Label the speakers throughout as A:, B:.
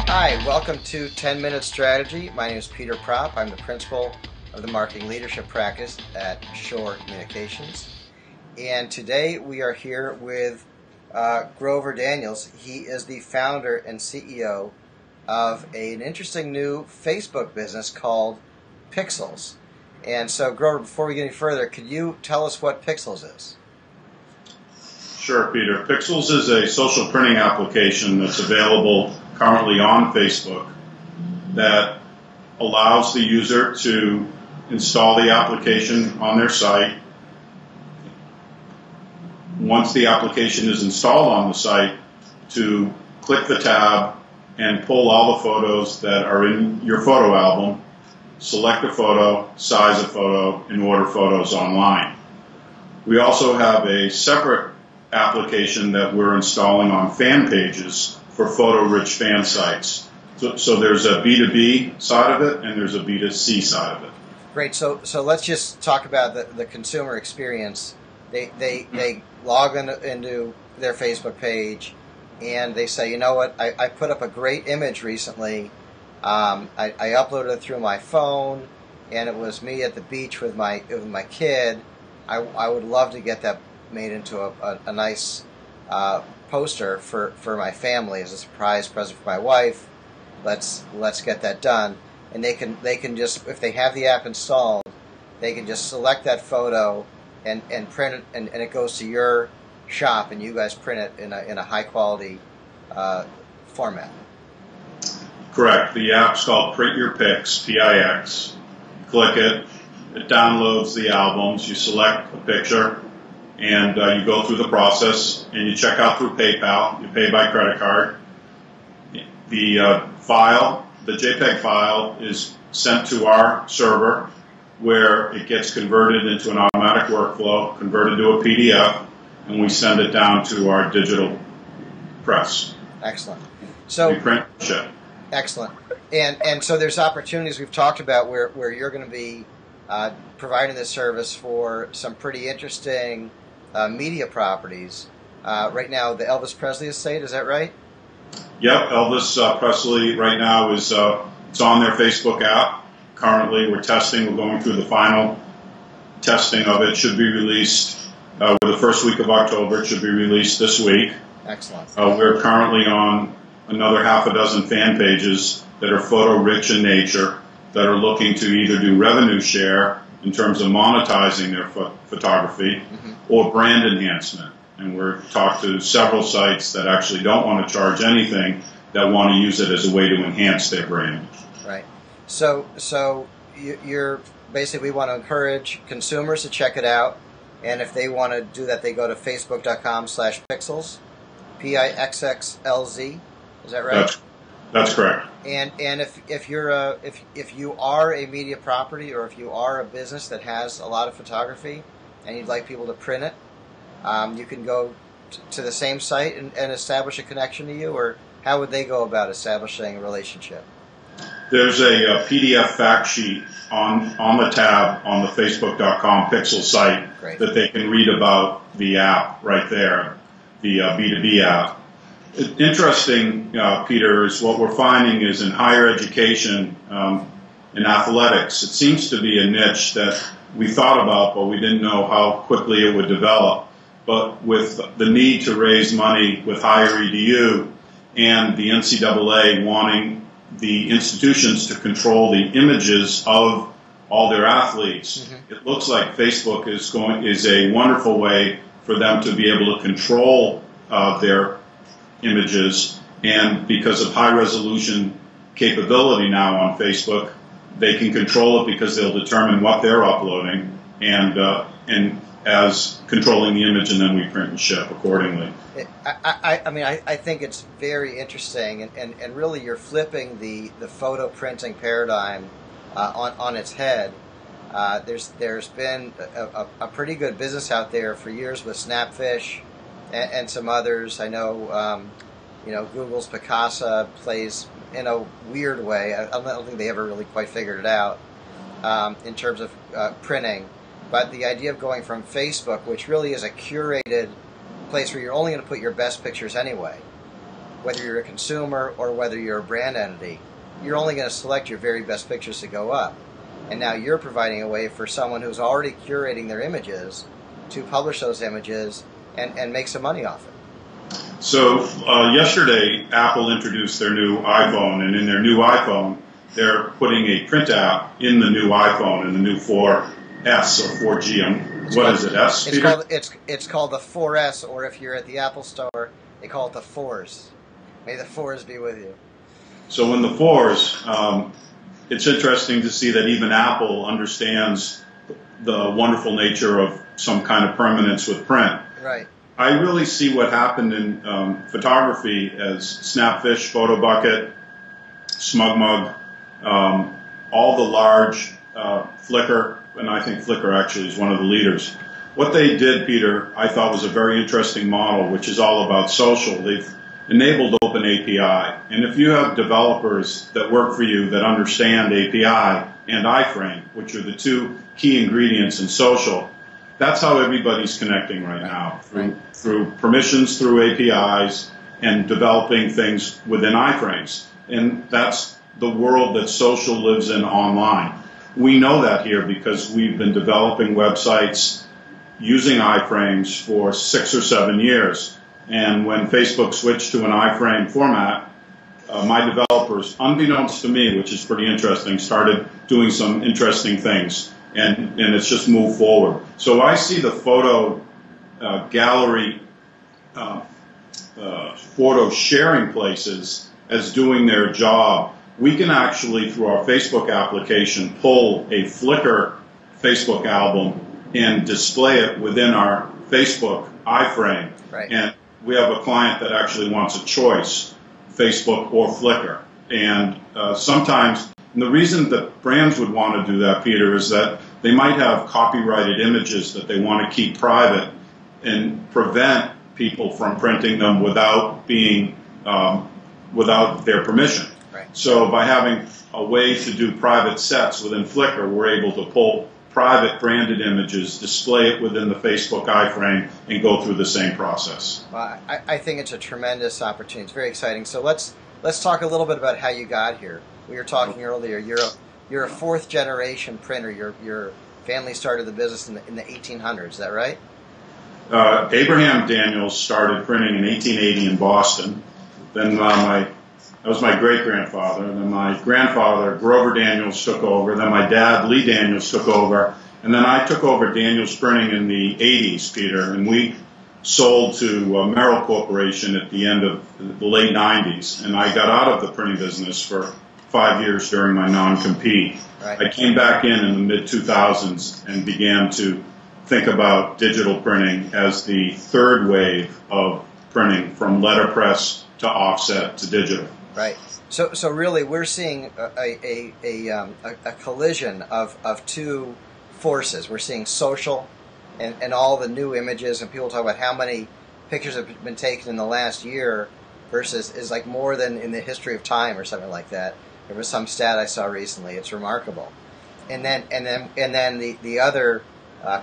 A: Hi, welcome to 10 Minute Strategy. My name is Peter Propp. I'm the principal of the Marketing Leadership Practice at Shore Communications. And today we are here with Grover Daniels. He is the founder and CEO of an interesting new Facebook business called PIXXLZ. And so, Grover, before we get any further, could you tell us what PIXXLZ is?
B: Sure, Peter. PIXXLZ is a social printing application that's available currently on Facebook that allows the user to install the application on their site. Once the application is installed on the site, to click the tab and pull all the photos that are in your photo album, select a photo, size a photo, and order photos online. We also have a separate application that we're installing on fan pages for photo-rich fan sites. So there's a B2B side of it and there's a B2C side of it.
A: Great. So let's just talk about the consumer experience. They log into their Facebook page and they say, you know what, I put up a great image recently. I uploaded it through my phone and it was me at the beach with my kid. I would love to get that made into a nice poster for my family as a surprise present for my wife. Let's get that done. And they can just, if they have the app installed, they can just select that photo and print it, and it goes to your shop and you guys print it in a high quality format.
B: Correct. The app's called Print Your Pics, PIX. Click it. It downloads the albums. You select a picture, and you go through the process, and you check out through PayPal. You pay by credit card. The file, the JPEG file, is sent to our server, where it gets converted into an automatic workflow, converted to a PDF, and we send it down to our digital press.
A: Excellent. So
B: we print and ship.
A: Excellent. And so there's opportunities we've talked about where you're going to be providing this service for some pretty interesting media properties. Right now, the Elvis Presley estate, is that right?
B: Yep, Elvis Presley right now is it's on their Facebook app. Currently, we're testing. We're going through the final testing of it. Should be released with the first week of October. It should be released this week.
A: Excellent.
B: We're currently on another half a dozen fan pages that are photo-rich in nature, that are looking to either do revenue share in terms of monetizing their photography, or brand enhancement. And we're talking to several sites that actually don't want to charge anything, that want to use it as a way to enhance their brand.
A: Right. So you're basically, we want to encourage consumers to check it out, and if they want to do that, they go to facebook.com/PIXXLZ, PIXXLZ. Is that right?
B: That's correct.
A: And if you are a media property, or if you are a business that has a lot of photography and you'd like people to print it, you can go to the same site and establish a connection to you, or how would they go about establishing a relationship?
B: There's a PDF fact sheet on the tab on the facebook.com PIXXLZ site. Great. That they can read about the app right there, the B2B app. Interesting, Peter, is what we're finding is in higher education, in athletics, it seems to be a niche that we thought about, but we didn't know how quickly it would develop. But with the need to raise money with higher EDU and the NCAA wanting the institutions to control the images of all their athletes, it looks like Facebook is a wonderful way for them to be able to control their images, and because of high resolution capability now on Facebook, they can control it because they'll determine what they're uploading and as controlling the image, and then we print and ship accordingly.
A: I think it's very interesting, and really you're flipping the photo printing paradigm on its head. There's been a pretty good business out there for years with Snapfish and some others. I know, Google's Picasa plays in a weird way. I don't think they ever really quite figured it out in terms of printing. But the idea of going from Facebook, which really is a curated place where you're only going to put your best pictures anyway. Whether you're a consumer or whether you're a brand entity, you're only going to select your very best pictures to go up. And now you're providing a way for someone who's already curating their images to publish those images and make some money off it.
B: So yesterday, Apple introduced their new iPhone, and in their new iPhone, they're putting a print app in the new iPhone, in the new 4S or 4G. What is it, S, Peter?
A: It's called the 4S, or if you're at the Apple Store, they call it the 4s. May the 4s be with you.
B: So in the 4s, it's interesting to see that even Apple understands the wonderful nature of some kind of permanence with print.
A: Right.
B: I really see what happened in photography as Snapfish, PhotoBucket, SmugMug, all the large Flickr, and I think Flickr actually is one of the leaders. What they did, Peter, I thought was a very interesting model, which is all about social. They've enabled Open API. And if you have developers that work for you that understand API and iframe, which are the two key ingredients in social, that's how everybody's connecting right now, through permissions, through APIs, and developing things within iframes. And that's the world that social lives in online. We know that here because we've been developing websites using iframes for 6 or 7 years. And when Facebook switched to an iframe format, my developers, unbeknownst to me, which is pretty interesting, started doing some interesting things. And it's just moved forward. So I see the photo gallery, photo sharing places as doing their job. We can actually, through our Facebook application, pull a Flickr Facebook album and display it within our Facebook iframe.
A: Right.
B: And we have a client that actually wants a choice, Facebook or Flickr. And sometimes, and the reason that brands would want to do that, Peter, is that they might have copyrighted images that they want to keep private and prevent people from printing them without being without their permission.
A: Right.
B: So by having a way to do private sets within Flickr, we're able to pull private branded images, display it within the Facebook iframe, and go through the same process.
A: Well, I think it's a tremendous opportunity. It's very exciting. So let's talk a little bit about how you got here. We were talking earlier. You're a fourth generation printer. Your family started the business in the 1800s. Is that right?
B: Abraham Daniels started printing in 1880 in Boston. Then that was my great-grandfather. Then my grandfather, Grover Daniels, took over. Then my dad, Lee Daniels, took over. And then I took over Daniels Printing in the 80s, Peter, and we sold to Merrill Corporation at the end of the late 90s. And I got out of the printing business for 5 years during my non-compete.
A: Right.
B: I came back in the mid-2000s and began to think about digital printing as the third wave of printing, from letterpress to offset to digital.
A: Right. So really, we're seeing a collision of two forces. We're seeing social and all the new images, and people talk about how many pictures have been taken in the last year versus is like more than in the history of time or something like that. There was some stat I saw recently. It's remarkable. And then the other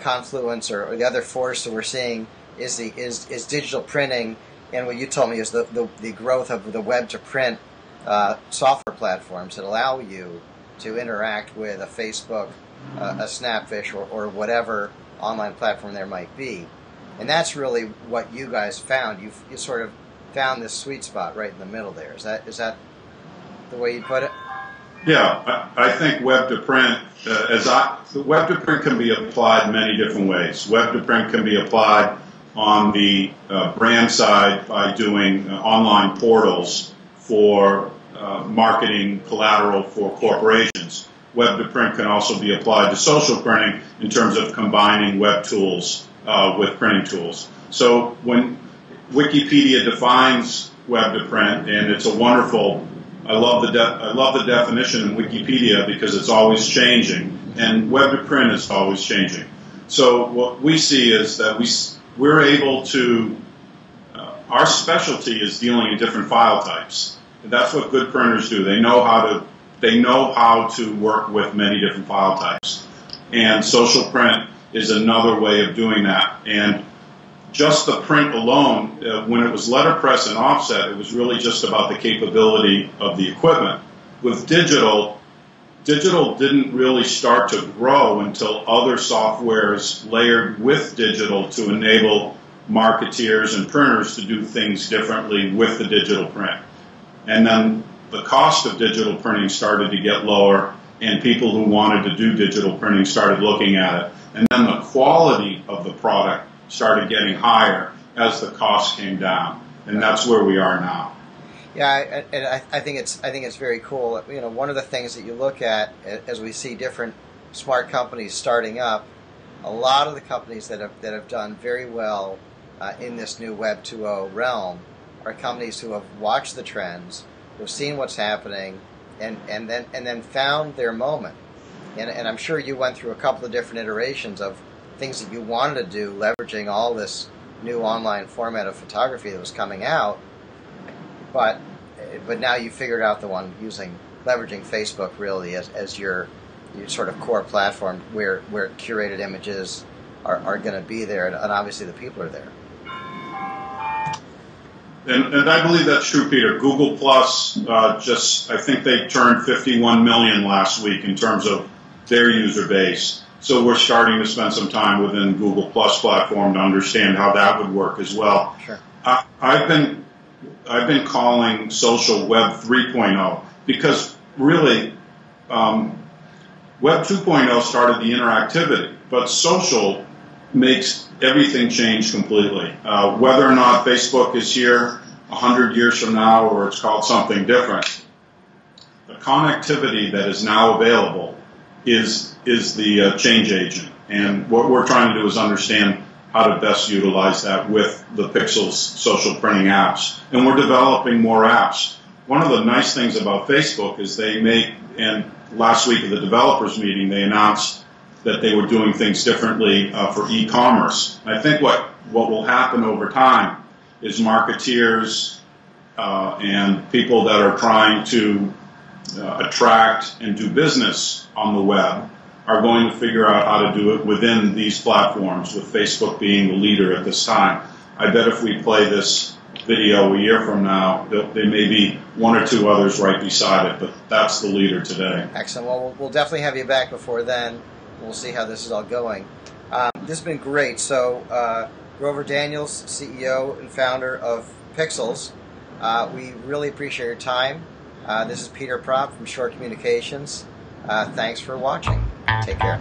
A: confluence or the other force that we're seeing is digital printing. And what you told me is the growth of the web to print software platforms that allow you to interact with a Facebook, a Snapfish, or whatever online platform there might be. And that's really what you guys found. You sort of found this sweet spot right in the middle there. Is that the way you put it?
B: Yeah, I think web to print, web to print can be applied many different ways. Web to print can be applied on the brand side by doing online portals for marketing collateral for corporations. Web to print can also be applied to social printing in terms of combining web tools with printing tools. So when Wikipedia defines web to print, and it's a wonderful, I love the definition in Wikipedia because it's always changing, and web to print is always changing. So what we see is that we're able to, our specialty is dealing in different file types. And that's what good printers do. They know how to work with many different file types. And social print is another way of doing that. And just the print alone, when it was letterpress and offset, it was really just about the capability of the equipment. With digital didn't really start to grow until other softwares layered with digital to enable marketeers and printers to do things differently with the digital print. And then the cost of digital printing started to get lower, and people who wanted to do digital printing started looking at it. And then the quality of the product started getting higher as the cost came down, and that's where we are now.
A: Yeah, I think it's very cool. You know, one of the things that you look at as we see different smart companies starting up, a lot of the companies that have done very well in this new Web 2.0 realm are companies who have watched the trends, who have seen what's happening, and then found their moment. And I'm sure you went through a couple of different iterations of things that you wanted to do, leveraging all this new online format of photography that was coming out. But now you figured out the one leveraging Facebook really as your sort of core platform where curated images are going to be there, and obviously the people are there.
B: And I believe that's true, Peter. Google Plus I think they turned 51 million last week in terms of their user base. So we're starting to spend some time within Google Plus platform to understand how that would work as well.
A: Sure.
B: I've been calling social Web 3.0 because really Web 2.0 started the interactivity, but social makes everything change completely. Whether or not Facebook is here 100 years from now or it's called something different, the connectivity that is now available is the change agent. And what we're trying to do is understand how to best utilize that with the PIXXLZ social printing apps. And we're developing more apps. One of the nice things about Facebook is and last week at the developers meeting, they announced that they were doing things differently for e-commerce. I think what will happen over time is marketeers and people that are trying to attract and do business on the web are going to figure out how to do it within these platforms, with Facebook being the leader at this time. I bet if we play this video a year from now, there may be one or two others right beside it, but that's the leader today.
A: Excellent. Well, we'll definitely have you back before then. We'll see how this is all going. This has been great. So, Grover Daniels, CEO and founder of PIXXLZ. We really appreciate your time. This is Peter Propp from Shore Communications. Thanks for watching. Take care.